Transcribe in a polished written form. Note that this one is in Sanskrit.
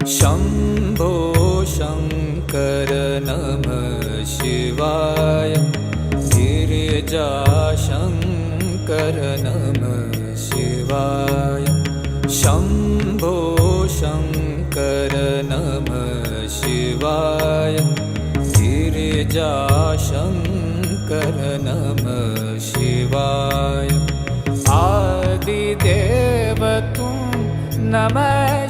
शम्भो शङ्कर नमः शिवाय। गिरिजाशङ्कर नमः शिवाय। शम्भो शङ्कर नमः शिवाय। गिरिजाशङ्कर नमः शिवाय। आदिदेव तुम नमः